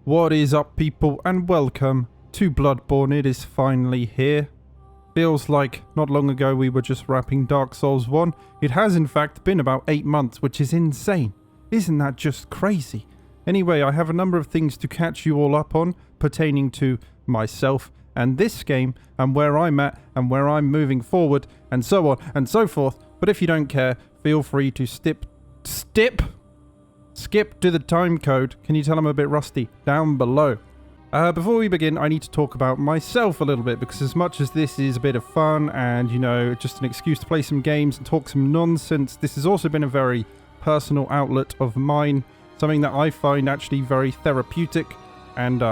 What is up, people, and welcome to Bloodborne. It is finally here. Feels like not long ago we were just wrapping Dark Souls 1. It has in fact been about 8 months, which is insane. Isn't that just crazy? Anyway, I have a number of things to catch you all up on pertaining to myself and this game and where I'm at and where I'm moving forward and so on and so forth. But if you don't care, feel free to skip to the time code. Can you tell I'm a bit rusty? Down below. Before we begin, I need to talk about myself a little bit, because as much as this is a bit of fun and, you know, just an excuse to play some games and talk some nonsense, this has also been a very personal outlet of mine, something that I find actually very therapeutic and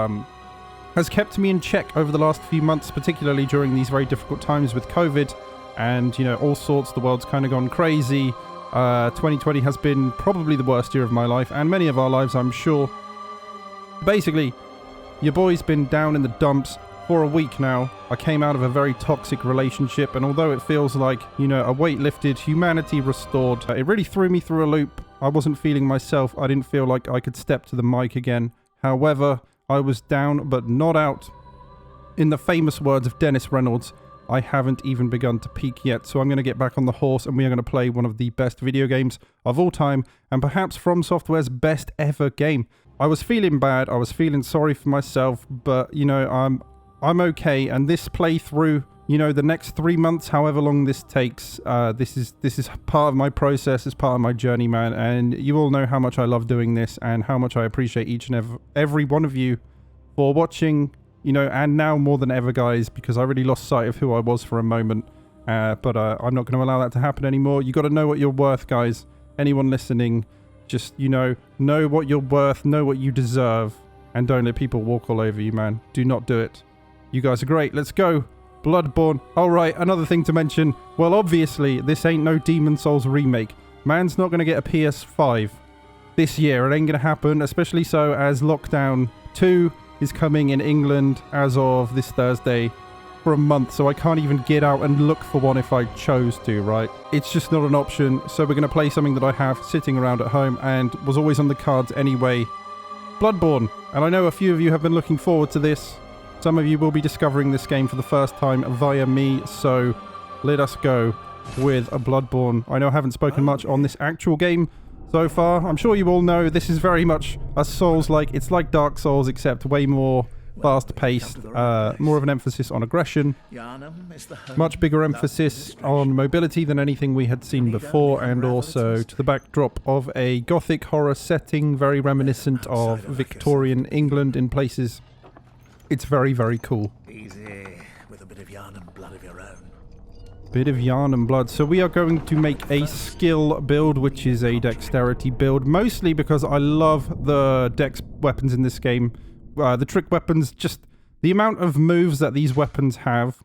has kept me in check over the last few months, particularly during these very difficult times with COVID and, you know, all sorts. The world's kind of gone crazy. 2020 has been probably the worst year of my life, and many of our lives, I'm sure. Basically, your boy's been down in the dumps for a week now. I came out of a very toxic relationship, and although it feels like, you know, a weight lifted, humanity restored, it really threw me through a loop. I wasn't feeling myself. I didn't feel like I could step to the mic again. However, I was down but not out. In the famous words of Dennis Reynolds, I haven't even begun to peak yet, so I'm going to get back on the horse and we are going to play one of the best video games of all time, and perhaps From Software's best ever game. I was feeling bad, I was feeling sorry for myself, but, you know, I'm okay, and this playthrough, you know, the next 3 months, however long this takes, this is part of my process, it's part of my journey, man, and you all know how much I love doing this and how much I appreciate each and every one of you for watching. You know, and now more than ever, guys, because I really lost sight of who I was for a moment. But I'm not going to allow that to happen anymore. You got to know what you're worth, guys. Anyone listening, just, you know what you're worth, know what you deserve, and don't let people walk all over you, man. Do not do it. You guys are great. Let's go. Bloodborne. All right, another thing to mention. Well, obviously, this ain't no Demon Souls remake. Man's not going to get a PS5 this year. It ain't going to happen, especially so as Lockdown 2 is coming in England as of this Thursday for a month, so I can't even get out and look for one if I chose to, right? It's just not an option, so we're going to play something that I have sitting around at home and was always on the cards anyway. Bloodborne. And I know a few of you have been looking forward to this. Some of you will be discovering this game for the first time via me, so let us go with a Bloodborne. I know I haven't spoken much on this actual game so far. I'm sure you all know this is very much a Souls-like. It's like Dark Souls, except way more fast-paced, more of an emphasis on aggression, much bigger emphasis on mobility than anything we had seen before, and also to the backdrop of a gothic horror setting, very reminiscent of Victorian England in places. It's very, very cool. Easy, with a bit of yarn and blood of your own. Bit of yarn and blood. So we are going to make a skill build, which is a dexterity build, mostly because I love the dex weapons in this game. The trick weapons, just the amount of moves that these weapons have,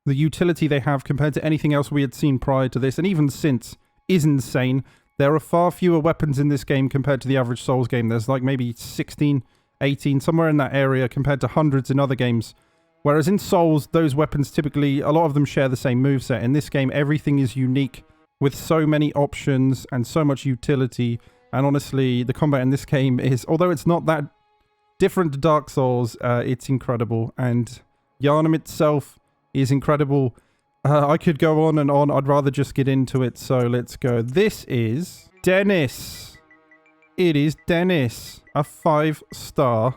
the utility they have compared to anything else we had seen prior to this, and even since, is insane. There are far fewer weapons in this game compared to the average Souls game. There's like maybe 16, 18, somewhere in that area, compared to hundreds in other games. Whereas in Souls, those weapons typically, a lot of them share the same moveset. In this game, everything is unique with so many options and so much utility. And honestly, the combat in this game is, although it's not that different to Dark Souls, it's incredible. And Yharnam itself is incredible. I could go on and on. I'd rather just get into it. So let's go. This is Dennis. It is Dennis. A 5-star.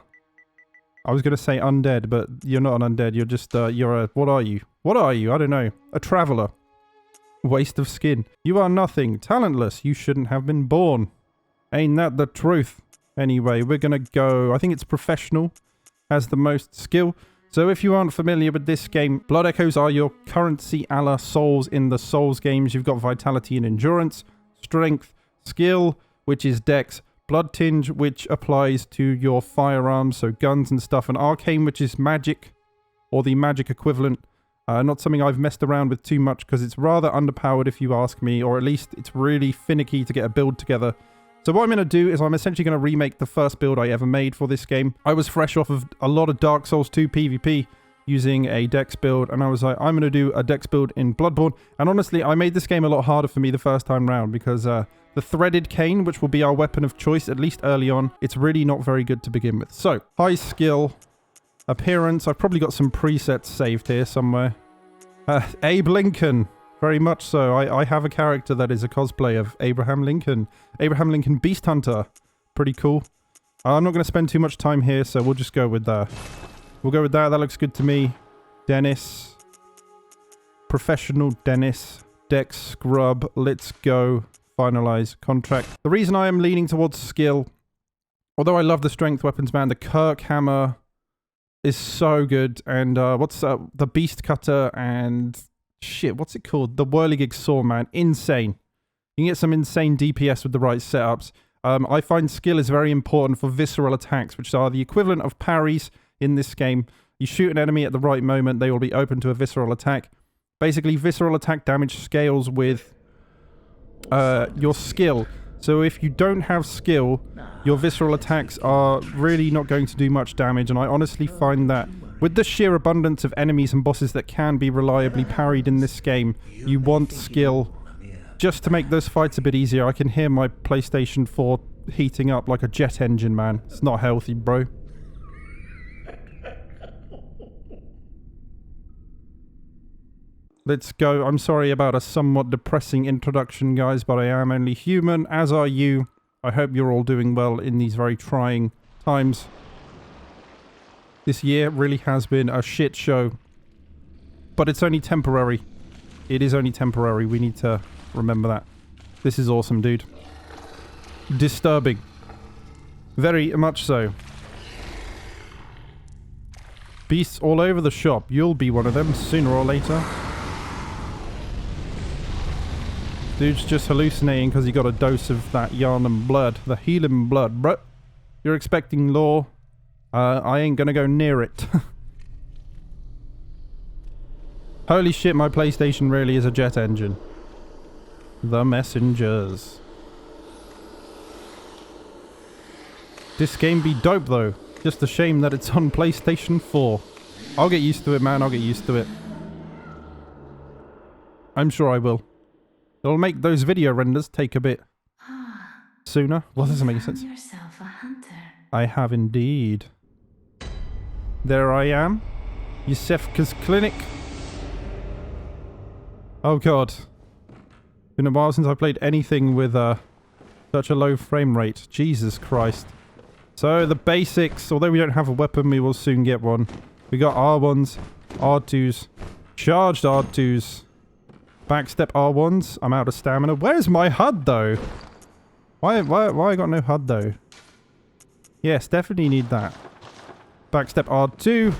I was going to say undead, but you're not an undead. You're just, you're a, what are you? What are you? I don't know. A traveler. Waste of skin. You are nothing. Talentless. You shouldn't have been born. Ain't that the truth? Anyway, we're going to go, I think it's professional. Has the most skill. So if you aren't familiar with this game, Blood Echoes are your currency a la Souls in the Souls games. You've got vitality and endurance, strength, skill, which is dex, Blood Tinge, which applies to your firearms, so guns and stuff, and Arcane, which is magic, or the magic equivalent. Not something I've messed around with too much, because it's rather underpowered if you ask me, or at least it's really finicky to get a build together. So what I'm going to do is I'm essentially going to remake the first build I ever made for this game. I was fresh off of a lot of Dark Souls 2 PvP, using a dex build, and I was like, I'm going to do a dex build in Bloodborne. And honestly, I made this game a lot harder for me the first time round because the threaded cane, which will be our weapon of choice, at least early on, it's really not very good to begin with. So, high skill, appearance. I've probably got some presets saved here somewhere. Abe Lincoln. Very much so. I have a character that is a cosplay of Abraham Lincoln. Abraham Lincoln Beast Hunter. Pretty cool. I'm not going to spend too much time here, so we'll just go with that. We'll go with that. That looks good to me. Dennis. Professional Dennis. Dex Scrub. Let's go. Finalize. Contract. The reason I am leaning towards skill, although I love the strength weapons, man, the Kirk Hammer is so good. And what's the Beast Cutter and... shit, what's it called? The Whirligig Saw, man. Insane. You can get some insane DPS with the right setups. I find skill is very important for visceral attacks, which are the equivalent of parries in this game. You shoot an enemy at the right moment, they will be open to a visceral attack. Basically, visceral attack damage scales with your skill. So if you don't have skill, your visceral attacks are really not going to do much damage, and I honestly find that with the sheer abundance of enemies and bosses that can be reliably parried in this game, you want skill just to make those fights a bit easier. I can hear my PlayStation 4 heating up like a jet engine, man. It's not healthy, bro. Let's go. I'm sorry about a somewhat depressing introduction, guys, but I am only human, as are you. I hope you're all doing well in these very trying times. This year really has been a shit show. But it's only temporary. It is only temporary. We need to remember that. This is awesome, dude. Disturbing. Very much so. Beasts all over the shop. You'll be one of them sooner or later. Dude's just hallucinating because he got a dose of that Yharnam blood. The healing blood, bro. You're expecting law. I ain't gonna go near it. Holy shit, my PlayStation really is a jet engine. The Messengers. This game be dope though. Just a shame that it's on PlayStation 4. I'll get used to it, man. I'll get used to it. I'm sure I will. It'll make those video renders take a bit sooner. Well, that doesn't make sense. Yourself a hunter. I have indeed. There I am. Yusefka's clinic. Oh god. Been a while since I played anything with such a low frame rate. Jesus Christ. So the basics, although we don't have a weapon, we will soon get one. We got R1s, R2s, charged R2s, backstep R1s. I'm out of stamina. Where's my HUD though? Why I got no HUD though? Yes, definitely need that. Backstep R2,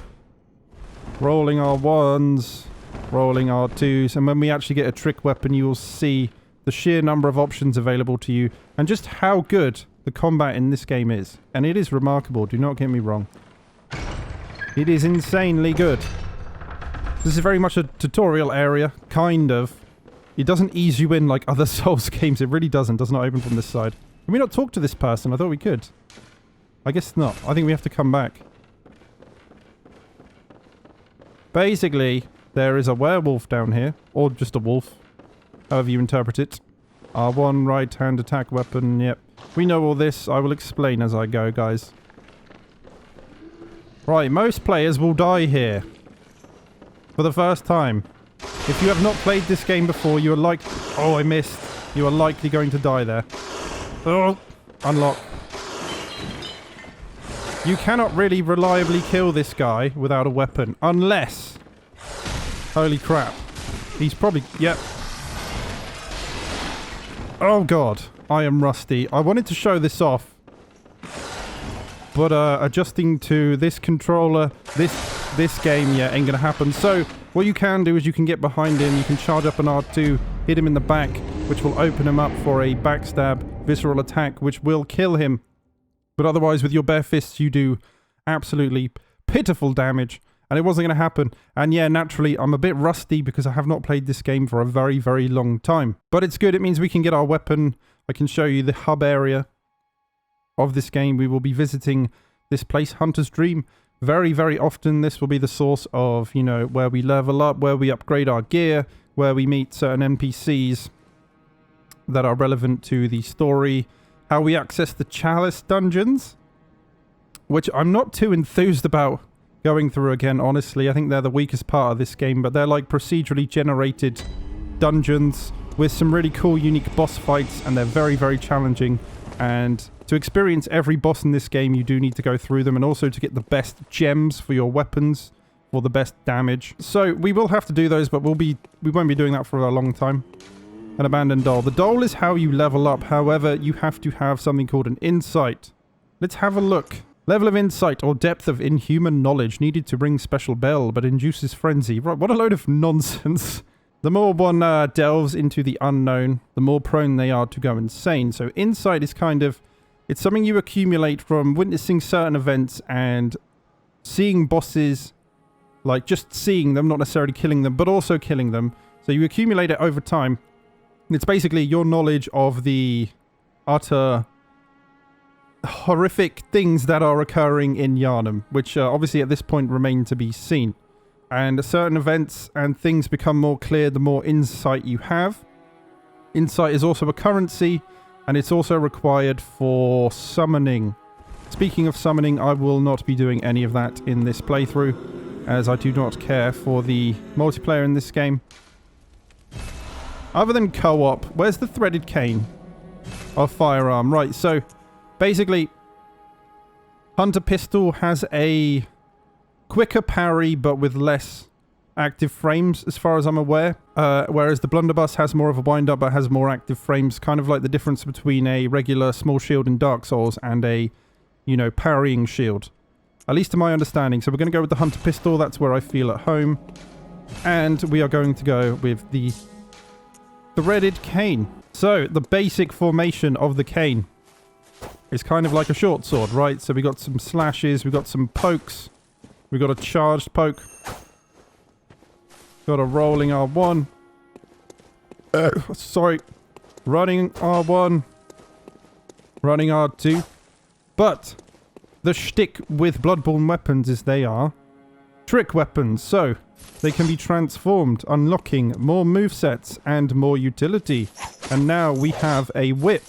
rolling R1s, rolling R2s, and when we actually get a trick weapon, you will see the sheer number of options available to you and just how good the combat in this game is. And it is remarkable, do not get me wrong. It is insanely good. This is very much a tutorial area, kind of. It doesn't ease you in like other Souls games, it really doesn't. Does not open from this side. Can we not talk to this person? I thought we could. I guess not. I think we have to come back. Basically, there is a werewolf down here. Or just a wolf. However you interpret it. R1 right hand attack weapon, yep. We know all this. I will explain as I go, guys. Right, most players will die here. For the first time. If you have not played this game before, you are like... Oh, I missed. You are likely going to die there. Oh, unlock. You cannot really reliably kill this guy without a weapon. Unless... Holy crap. He's probably... Yep. Oh god. I am rusty. I wanted to show this off. But adjusting to this controller, this game, yeah, ain't gonna happen. So, what you can do is you can get behind him, you can charge up an R2, hit him in the back, which will open him up for a backstab, visceral attack, which will kill him. But otherwise, with your bare fists, you do absolutely pitiful damage. And it wasn't going to happen. And yeah, naturally, I'm a bit rusty because I have not played this game for a very, very long time. But it's good. It means we can get our weapon. I can show you the hub area of this game. We will be visiting this place, Hunter's Dream, Very, very often this will be the source of, you know, where we level up, where we upgrade our gear, where we meet certain NPCs that are relevant to the story, how we access the Chalice dungeons, which I'm not too enthused about going through again, honestly. I think they're the weakest part of this game, but they're like procedurally generated dungeons with some really cool, unique boss fights, and they're very, very challenging. And to experience every boss in this game, you do need to go through them, and also to get the best gems for your weapons, for the best damage. So we will have to do those, but we won't be doing that for a long time. An abandoned doll. The doll is how you level up. However, you have to have something called an insight. Let's have a look. Level of insight or depth of inhuman knowledge needed to ring special bell, but induces frenzy. Right, what a load of nonsense. The more one delves into the unknown, the more prone they are to go insane. So insight is kind of, it's something you accumulate from witnessing certain events and seeing bosses, like just seeing them, not necessarily killing them, but also killing them. So you accumulate it over time. And it's basically your knowledge of the utter horrific things that are occurring in Yharnam, which obviously at this point remain to be seen. And certain events and things become more clear the more insight you have. Insight is also a currency, and it's also required for summoning. Speaking of summoning, I will not be doing any of that in this playthrough, as I do not care for the multiplayer in this game. Other than co-op, where's the threaded cane of firearm? Right, so basically, Hunter Pistol has a quicker parry, but with less active frames, as far as I'm aware. Whereas the Blunderbuss has more of a wind-up, but has more active frames. Kind of like the difference between a regular small shield in Dark Souls and a, you know, parrying shield. At least to my understanding. So we're going to go with the Hunter Pistol. That's where I feel at home. And we are going to go with the threaded cane. So, the basic formation of the cane is kind of like a short sword, right? So we got some slashes, we got some pokes, we got a charged poke, got a rolling R1, sorry, running R1, running R2, but the shtick with Bloodborne weapons is they are trick weapons, so they can be transformed, unlocking more movesets and more utility. And now we have a whip.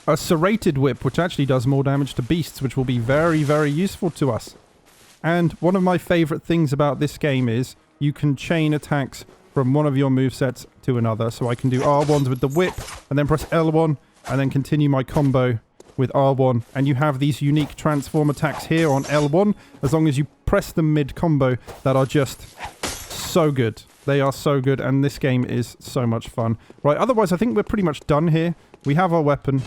A serrated whip, which actually does more damage to beasts, which will be very, very useful to us. And one of my favourite things about this game is you can chain attacks from one of your movesets to another. So I can do R1s with the whip, and then press L1, and then continue my combo with R1. And you have these unique transform attacks here on L1, as long as you press them mid-combo, that are just so good. They are so good, and this game is so much fun. Right, otherwise I think we're pretty much done here. We have our weapon.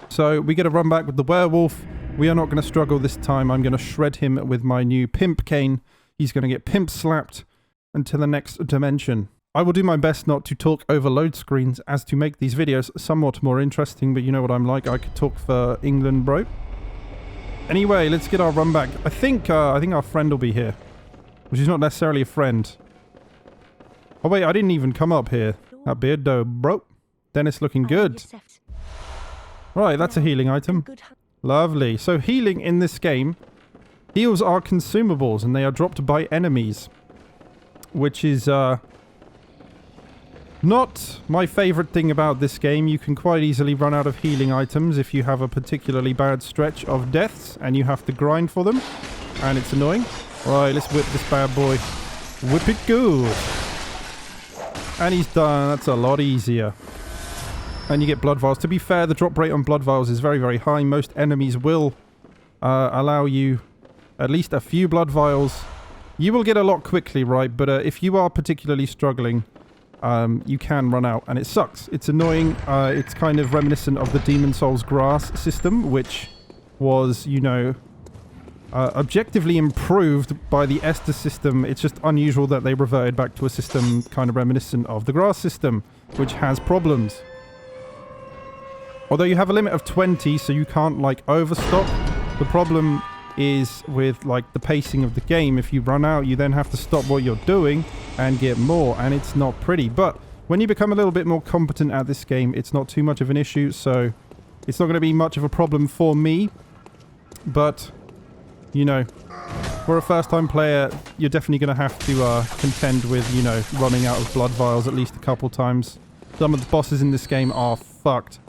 So we get to run back with the werewolf. We are not going to struggle this time. I'm going to shred him with my new pimp cane. He's going to get pimp slapped until the next dimension. I will do my best not to talk over load screens as to make these videos somewhat more interesting, but you know what I'm like. I could talk for England, bro. Anyway, let's get our run back. I think our friend will be here, which is not necessarily a friend. Oh wait, I didn't even come up here. That beard though, bro. Dennis looking good. Right, that's a healing item. Lovely. So healing in this game heals our consumables, and they are dropped by enemies, which is not my favorite thing about this game. You can quite easily run out of healing items if you have a particularly bad stretch of deaths and you have to grind for them, and it's annoying. Right, let's whip this bad boy. Whip it good. And he's done. That's a lot easier. And you get blood vials. To be fair, the drop rate on blood vials is very, very high. Most enemies will allow you at least a few blood vials. You will get a lot quickly, right? But if you are particularly struggling, you can run out. And it sucks. It's annoying. It's kind of reminiscent of the Demon Souls grass system, which was, you know, objectively improved by the Estus system. It's just unusual that they reverted back to a system kind of reminiscent of the grass system, which has problems. Although you have a limit of 20, so you can't, like, overstock. The problem is with, like, the pacing of the game. If you run out, you then have to stop what you're doing and get more, and it's not pretty. But when you become a little bit more competent at this game, it's not too much of an issue, so it's not going to be much of a problem for me. But you know, for a first-time player, you're definitely going to have to contend with, you know, running out of blood vials at least a couple times. Some of the bosses in this game are fucked.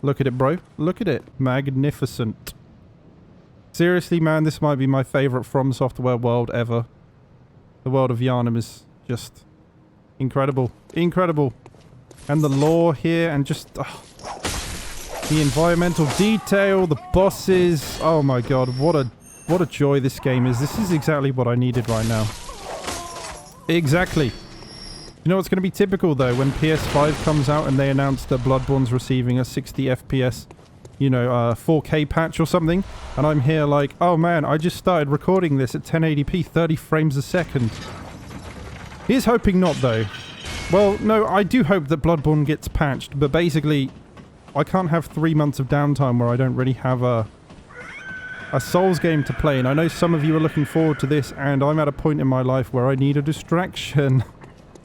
Look at it, bro. Look at it. Magnificent. Seriously, man, this might be my favourite From Software world ever. The world of Yharnam is just incredible. Incredible. And the lore here and just... the environmental detail, the bosses. Oh my god, what a joy this game is. This is exactly what I needed right now. Exactly. You know what's going to be typical though? When PS5 comes out and they announce that Bloodborne's receiving a 60 FPS, you know, 4K patch or something. And I'm here like, oh man, I just started recording this at 1080p, 30 frames a second. Here's hoping not though. Well, no, I do hope that Bloodborne gets patched, but basically, I can't have 3 months of downtime where I don't really have a Souls game to play. And I know some of you are looking forward to this, and I'm at a point in my life where I need a distraction.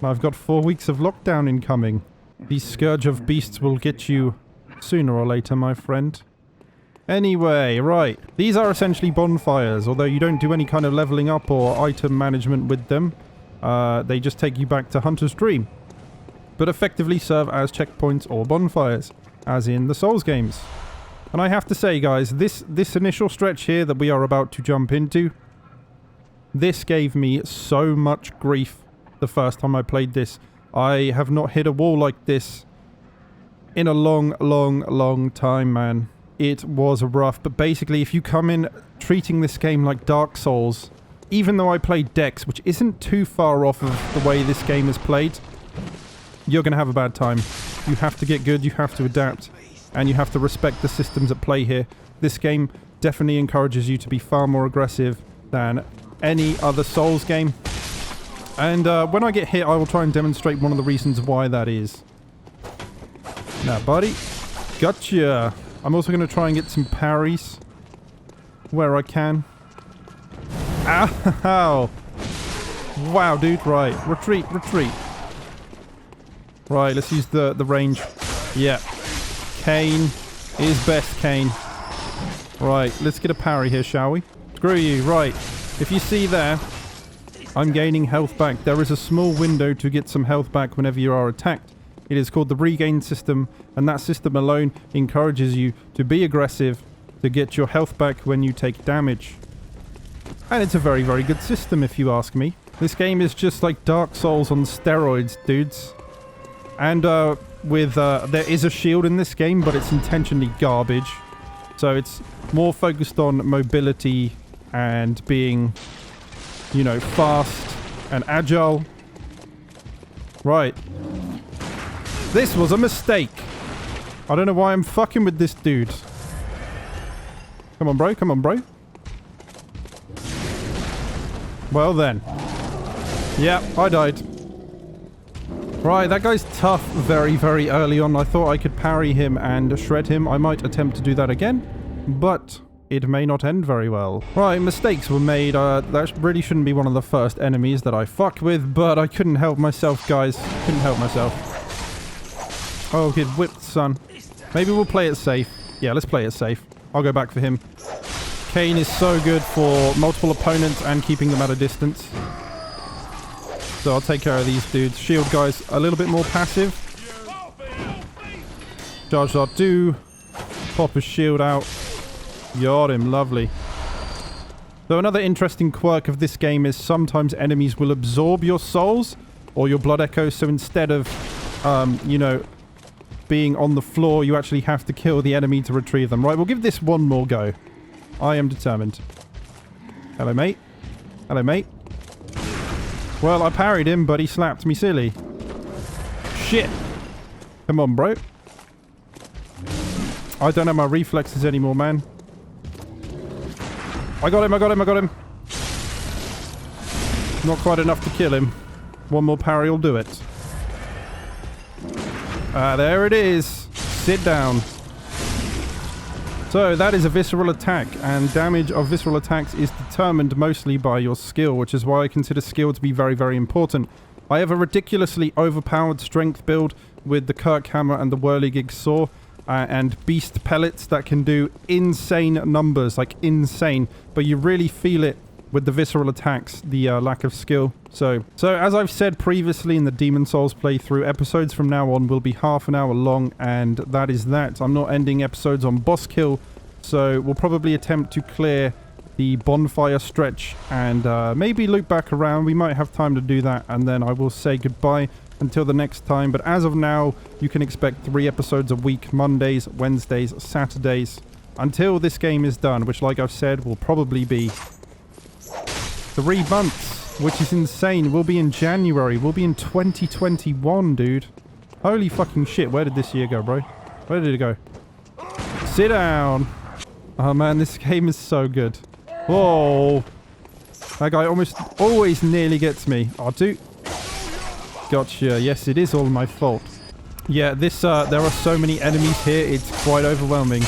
I've got 4 weeks of lockdown incoming. The Scourge of Beasts will get you sooner or later, my friend. Anyway, right. These are essentially bonfires, although you don't do any kind of leveling up or item management with them. They just take you back to Hunter's Dream, but effectively serve as checkpoints or bonfires, as in the Souls games. And I have to say, guys, this initial stretch here that we are about to jump into, this gave me so much grief the first time I played this. I have not hit a wall like this in a long time, man. It was rough, but basically if you come in treating this game like Dark Souls, even though I played Dex, which isn't too far off of the way this game is played, you're going to have a bad time. You have to get good, you have to adapt, and you have to respect the systems at play here. This game definitely encourages you to be far more aggressive than any other Souls game. And when I get hit, I will try and demonstrate one of the reasons why that is. Now, buddy. Gotcha. I'm also going to try and get some parries where I can. Ow! Wow, dude. Right. Retreat. Right, let's use the range. Yeah. Kane is best, Kane. Right, let's get a parry here, shall we? Screw you. Right. If you see there, I'm gaining health back. There is a small window to get some health back whenever you are attacked. It is called the regain system, and that system alone encourages you to be aggressive, to get your health back when you take damage. And it's a very good system if you ask me. This game is just like Dark Souls on steroids, dudes. And there is a shield in this game, but it's intentionally garbage. So it's more focused on mobility and being, you know, fast and agile. Right. This was a mistake. I don't know why I'm fucking with this dude. Come on, bro. Come on, bro. Well then. Yeah, I died. Right, that guy's tough very early on. I thought I could parry him and shred him. I might attempt to do that again, but it may not end very well. Right, mistakes were made. That really shouldn't be one of the first enemies that I fucked with, but I couldn't help myself, guys. Couldn't help myself. Oh, get whipped, son. Maybe we'll play it safe. Yeah, let's play it safe. I'll go back for him. Kane is so good for multiple opponents and keeping them at a distance. So I'll take care of these dudes. Shield guy's a little bit more passive. Charge our do. Pop his shield out. Got him. Lovely. So another interesting quirk of this game is sometimes enemies will absorb your souls or your blood echoes. So instead of, you know, being on the floor, you actually have to kill the enemy to retrieve them. Right, we'll give this one more go. I am determined. Hello, mate. Hello, mate. Well, I parried him, but he slapped me silly. Shit. Come on, bro. I don't have my reflexes anymore, man. I got him, I got him, I got him. Not quite enough to kill him. One more parry will do it. There it is. Sit down. So that is a visceral attack, and damage of visceral attacks is determined mostly by your skill, which is why I consider skill to be very important. I have a ridiculously overpowered strength build with the Kirk Hammer and the Whirligig Saw, and beast pellets that can do insane numbers, like insane. But you really feel it with the visceral attacks, the lack of skill. So as I've said previously in the Demon Souls playthrough, episodes from now on will be half an hour long, and that is that. I'm not ending episodes on boss kill, so we'll probably attempt to clear the bonfire stretch and maybe loop back around. We might have time to do that, and then I will say goodbye until the next time. But as of now, you can expect 3 episodes a week, Mondays, Wednesdays, Saturdays, until this game is done, which, like I've said, will probably be 3 months, which is insane. We'll be in January. We'll be in 2021, dude. Holy fucking shit. Where did this year go, bro? Where did it go? Sit down. Oh, man, this game is so good. Whoa. That guy almost always nearly gets me. Oh, dude. Gotcha. Yes, it is all my fault. Yeah, this, there are so many enemies here. It's quite overwhelming.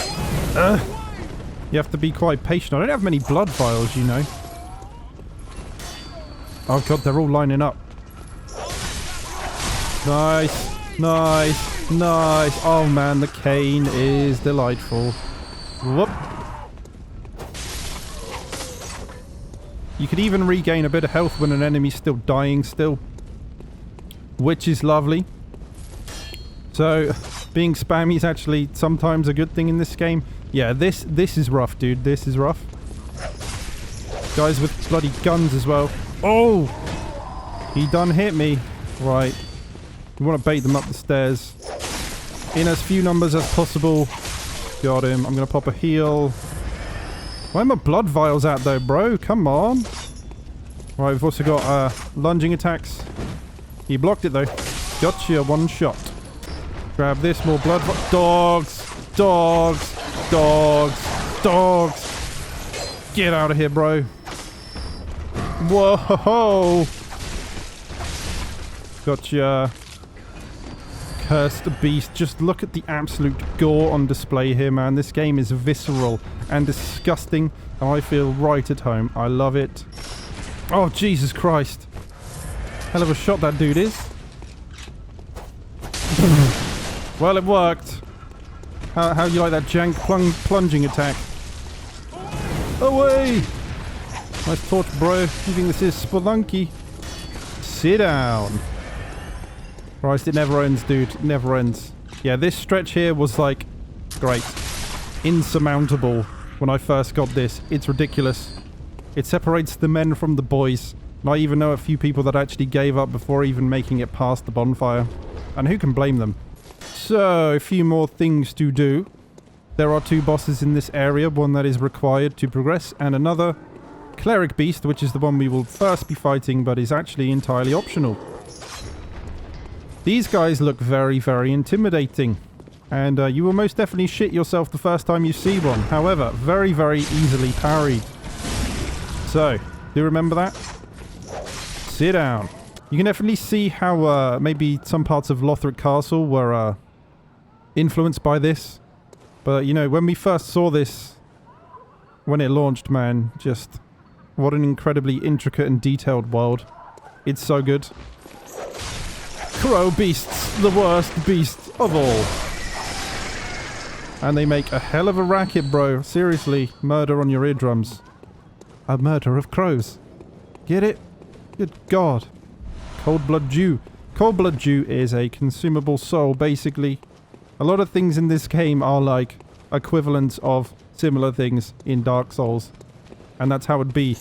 You have to be quite patient. I don't have many blood vials, you know. Oh god, they're all lining up. Nice, nice, nice. Oh man, the cane is delightful. Whoop. You could even regain a bit of health when an enemy's still dying still, which is lovely. So, being spammy is actually sometimes a good thing in this game. Yeah, this is rough, dude. This is rough. Guys with bloody guns as well. Oh! He done hit me. Right. We want to bait them up the stairs. In as few numbers as possible. Got him. I'm going to pop a heal. Why are my blood vials out though, bro? Come on. Right, we've also got lunging attacks. He blocked it though. Gotcha, one shot. Grab this, more blood. Dogs! Dogs! Dogs! Dogs! Get out of here, bro. Whoa! Gotcha. Cursed Beast. Just look at the absolute gore on display here, man. This game is visceral and disgusting, and I feel right at home. I love it. Oh, Jesus Christ. Hell of a shot that dude is. Well, it worked. How do you like that jank plunging attack? Away! Nice torch, bro. You think this is Spelunky? Sit down. Christ, it never ends, dude. It never ends. Yeah, this stretch here was like, great. Insurmountable when I first got this. It's ridiculous. It separates the men from the boys. And I even know a few people that actually gave up before even making it past the bonfire. And who can blame them? So, a few more things to do. There are 2 bosses in this area. One that is required to progress, and another Cleric Beast, which is the one we will first be fighting, but is actually entirely optional. These guys look very, very intimidating. And you will most definitely shit yourself the first time you see one. However, very, very easily parried. So, do you remember that? Sit down. You can definitely see how maybe some parts of Lothric Castle were influenced by this. But, you know, when we first saw this, when it launched, man, just what an incredibly intricate and detailed world. It's so good. Crow beasts, the worst beasts of all. And they make a hell of a racket, bro. Seriously, murder on your eardrums. A murder of crows. Get it? Good God. Cold Blood Dew. Cold Blood Dew is a consumable soul, basically. A lot of things in this game are like equivalents of similar things in Dark Souls. And that's how it be.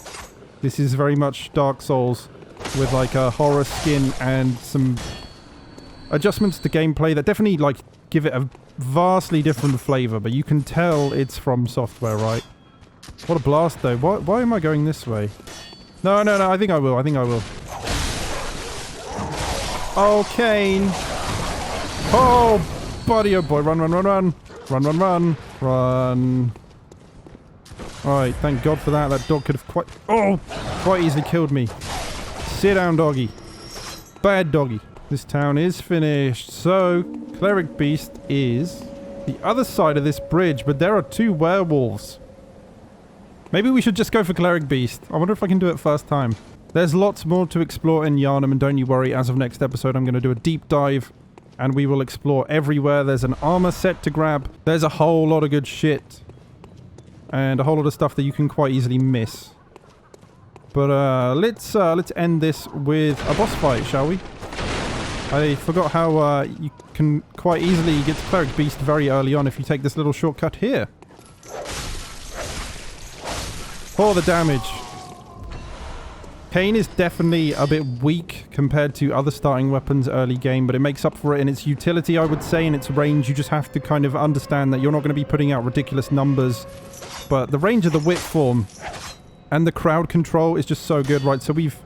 This is very much Dark Souls with like a horror skin and some adjustments to gameplay that definitely like give it a vastly different flavor, but you can tell it's from Software, right? What a blast though. Why am I going this way? No, I think I will. Oh, Kane. Oh, buddy, oh boy. Run. Run. Alright, thank God for that. That dog could have quite easily killed me. Sit down, doggy. Bad doggy. This town is finished. So, Cleric Beast is the other side of this bridge, but there are 2 werewolves. Maybe we should just go for Cleric Beast. I wonder if I can do it first time. There's lots more to explore in Yharnam, and don't you worry, as of next episode I'm going to do a deep dive and we will explore everywhere. There's an armor set to grab. There's a whole lot of good shit. And a whole lot of stuff that you can quite easily miss. But let's end this with a boss fight, shall we? I forgot how you can quite easily get to Cleric Beast very early on if you take this little shortcut here. For the damage. Cane is definitely a bit weak compared to other starting weapons early game, but it makes up for it in its utility, I would say, in its range. You just have to kind of understand that you're not going to be putting out ridiculous numbers. But the range of the whip form and the crowd control is just so good, right? So we've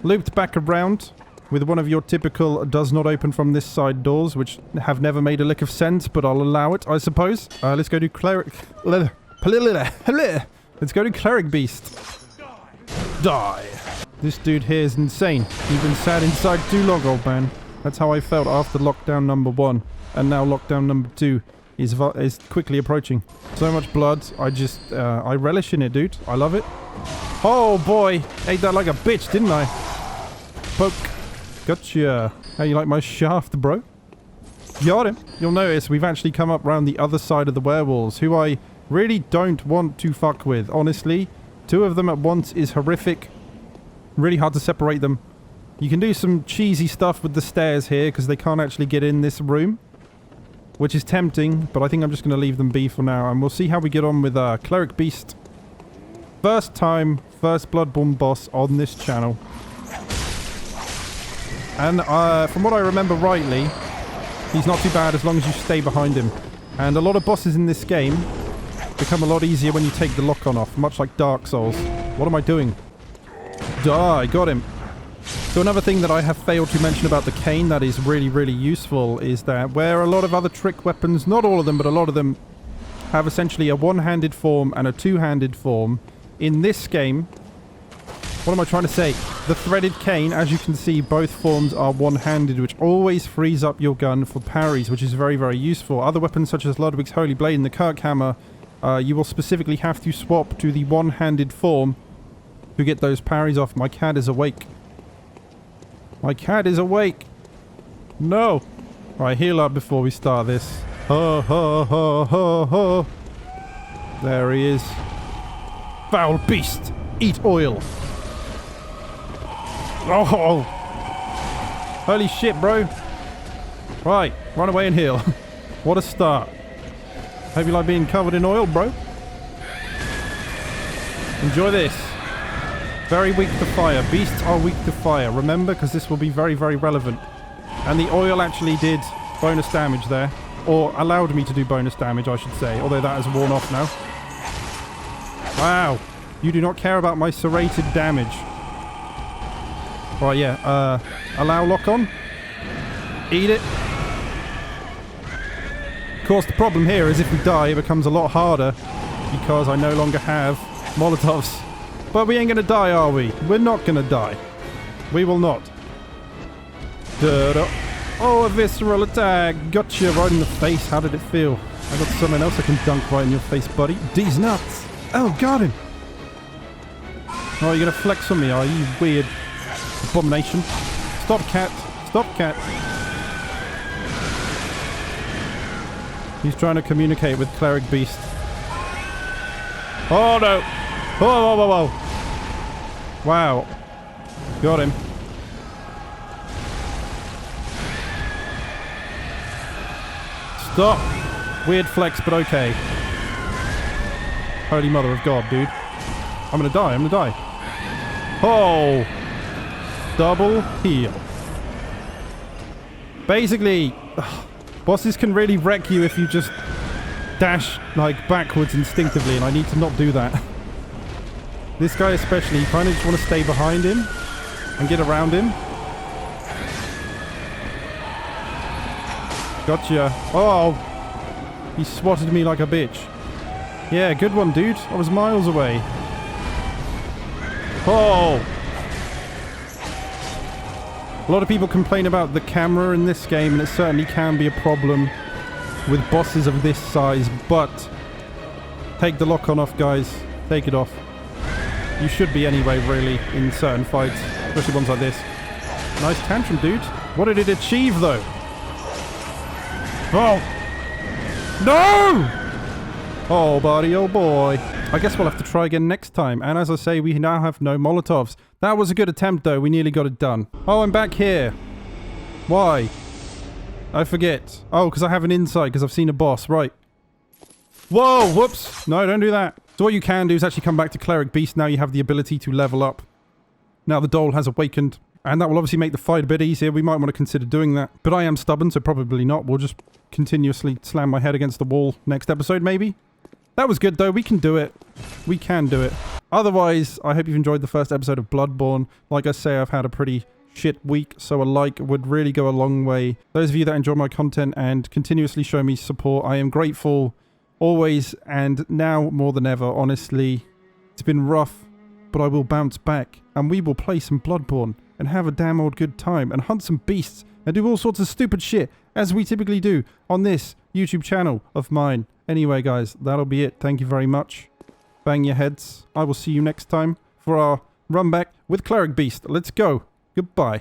looped back around with one of your typical does not open from this side doors, which have never made a lick of sense, but I'll allow it, I suppose. Let's go to Cleric... Let's go to Cleric Beast. Die. This dude here is insane. You've been sat inside too long, old man. That's how I felt after lockdown number 1. And now lockdown number 2 is quickly approaching. So much blood. I relish in it, dude. I love it. Oh, boy. Ate that like a bitch, didn't I? Poke. Gotcha. How you like my shaft, bro? Got him. You'll notice we've actually come up round the other side of the werewolves, who I really don't want to fuck with, honestly. 2 of them at once is horrific. Really hard to separate them. You can do some cheesy stuff with the stairs here, because they can't actually get in this room. Which is tempting, but I think I'm just going to leave them be for now. And we'll see how we get on with Cleric Beast. First time, first Bloodborne boss on this channel. And from what I remember rightly, he's not too bad as long as you stay behind him. And a lot of bosses in this game become a lot easier when you take the lock-on off, much like Dark Souls. What am I doing? Die, got him. So another thing that I have failed to mention about the cane that is really, really useful is that where a lot of other trick weapons, not all of them, but a lot of them, have essentially a one-handed form and a two-handed form, in this game, what am I trying to say? The threaded cane, as you can see, both forms are one-handed, which always frees up your gun for parries, which is very, very useful. Other weapons such as Ludwig's Holy Blade and the Kirk Hammer, you will specifically have to swap to the one-handed form to get those parries off. My cat is awake. My cat is awake. No. Right, heal up before we start this. Ho, ho, ho, ho, ho. There he is. Foul beast. Eat oil. Oh. Holy shit, bro. Right, run away and heal. What a start. Hope you like being covered in oil, bro. Enjoy this. Very weak to fire. Beasts are weak to fire. Remember, because this will be very, very relevant. And the oil actually did bonus damage there. Or allowed me to do bonus damage, I should say. Although that has worn off now. Wow. You do not care about my serrated damage. Right, yeah. Allow lock on. Eat it. Of course, the problem here is if we die, it becomes a lot harder. Because I no longer have Molotovs. But we ain't gonna die, are we? We're not gonna die. We will not. Da-da. Oh, a visceral attack. Gotcha right in the face. How did it feel? I got something else I can dunk right in your face, buddy. These nuts. Oh, got him. Oh, you're gonna flex on me, are you? Weird abomination. Stop, cat. Stop, cat. He's trying to communicate with Cleric Beast. Oh, no. Whoa, whoa, whoa, whoa. Wow. Got him. Stop. Weird flex, but okay. Holy mother of God, dude. I'm gonna die, I'm gonna die. Oh. Double heal. Basically, bosses can really wreck you if you just dash, like, backwards instinctively, and I need to not do that. This guy especially, you kind of just want to stay behind him and get around him. Gotcha. Oh, he swatted me like a bitch. Yeah, good one, dude. I was miles away. Oh. A lot of people complain about the camera in this game, and it certainly can be a problem with bosses of this size, but take the lock-on off, guys. Take it off. You should be anyway, really, in certain fights, especially ones like this. Nice tantrum, dude. What did it achieve, though? Oh! No! Oh, buddy, oh boy. I guess we'll have to try again next time. And as I say, we now have no Molotovs. That was a good attempt, though. We nearly got it done. Oh, I'm back here. Why? I forget. Oh, because I have an insight, because I've seen a boss. Right. Whoa, whoops. No, don't do that. So what you can do is actually come back to Cleric Beast. Now you have the ability to level up. Now the Dole has awakened. And that will obviously make the fight a bit easier. We might want to consider doing that. But I am stubborn, so probably not. We'll just continuously slam my head against the wall next episode, maybe. That was good, though. We can do it. We can do it. Otherwise, I hope you've enjoyed the first episode of Bloodborne. Like I say, I've had a pretty shit week, so a like would really go a long way. Those of you that enjoy my content and continuously show me support, I am grateful always, and now more than ever, honestly. It's been rough, but I will bounce back, and we will play some Bloodborne and have a damn old good time and hunt some beasts and do all sorts of stupid shit, as we typically do on this YouTube channel of mine. Anyway, guys, that'll be it. Thank you very much. Bang your heads. I will see you next time for our run back with Cleric Beast. Let's go. Goodbye.